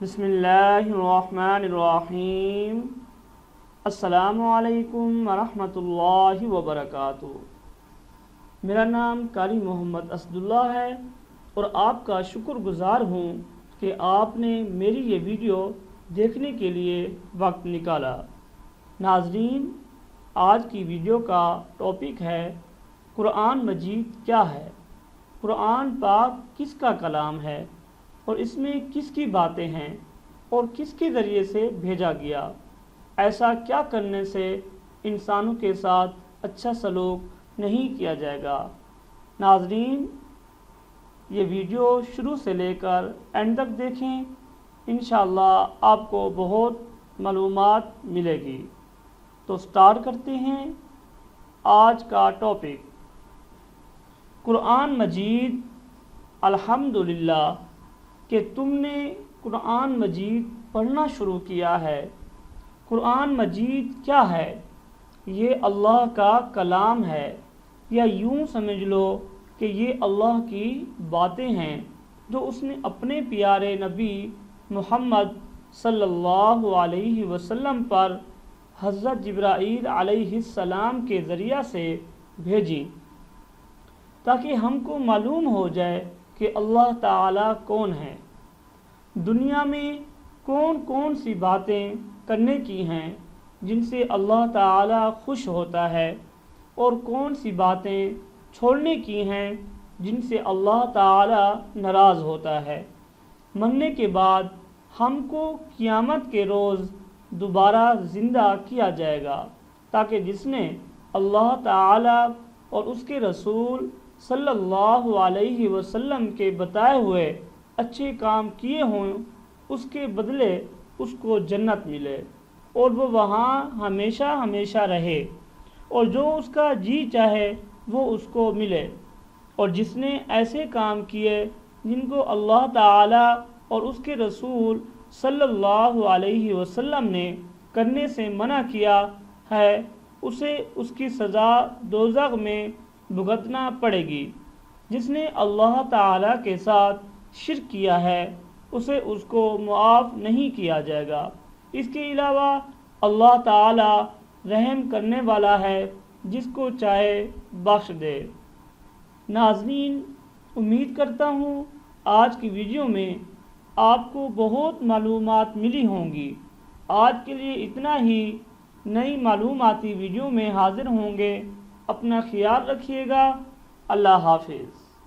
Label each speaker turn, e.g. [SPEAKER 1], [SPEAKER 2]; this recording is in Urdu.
[SPEAKER 1] بسم اللہ الرحمن الرحیم۔ السلام علیکم ورحمۃ اللہ وبرکاتہ۔ میرا نام قاری محمد اسد اللہ ہے اور آپ کا شکر گزار ہوں کہ آپ نے میری یہ ویڈیو دیکھنے کے لیے وقت نکالا۔ ناظرین، آج کی ویڈیو کا ٹاپک ہے قرآن مجید کیا ہے، قرآن پاک کس کا کلام ہے اور اس میں کس کی باتیں ہیں اور کس کے ذریعے سے بھیجا گیا، ایسا کیا کرنے سے انسانوں کے ساتھ اچھا سلوک نہیں کیا جائے گا۔ ناظرین، یہ ویڈیو شروع سے لے کر اینڈ تک دیکھیں، انشاءاللہ آپ کو بہت معلومات ملے گی۔ تو سٹارٹ کرتے ہیں آج کا ٹاپک، قرآن مجید۔ الحمدللہ کہ تم نے قرآن مجید پڑھنا شروع کیا ہے۔ قرآن مجید کیا ہے؟ یہ اللہ کا کلام ہے، یا یوں سمجھ لو کہ یہ اللہ کی باتیں ہیں جو اس نے اپنے پیارے نبی محمد صلی اللہ علیہ وسلم پر حضرت جبرائیل علیہ السلام کے ذریعہ سے بھیجی، تاکہ ہم کو معلوم ہو جائے کہ اللہ تعالیٰ کون ہے، دنیا میں کون کون سی باتیں کرنے کی ہیں جن سے اللہ تعالیٰ خوش ہوتا ہے، اور کون سی باتیں چھوڑنے کی ہیں جن سے اللہ تعالیٰ ناراض ہوتا ہے۔ مرنے کے بعد ہم کو قیامت کے روز دوبارہ زندہ کیا جائے گا، تاکہ جس نے اللہ تعالیٰ اور اس کے رسول صلی اللہ علیہ وسلم کے بتائے ہوئے اچھے کام کیے ہوں، اس کے بدلے اس کو جنت ملے اور وہ وہاں ہمیشہ ہمیشہ رہے، اور جو اس کا جی چاہے وہ اس کو ملے۔ اور جس نے ایسے کام کیے جن کو اللہ تعالیٰ اور اس کے رسول صلی اللہ علیہ وسلم نے کرنے سے منع کیا ہے، اسے اس کی سزا دوزخ میں بھگتنا پڑے گی۔ جس نے اللہ تعالیٰ کے ساتھ شرک کیا ہے اسے اس کو معاف نہیں کیا جائے گا۔ اس کے علاوہ اللہ تعالیٰ رحم کرنے والا ہے، جس کو چاہے بخش دے۔ ناظرین، امید کرتا ہوں آج کی ویڈیو میں آپ کو بہت معلومات ملی ہوں گی۔ آج کے لیے اتنا ہی، نئی معلوماتی ویڈیو میں حاضر ہوں گے۔ اپنا خیال رکھیے گا۔ اللہ حافظ۔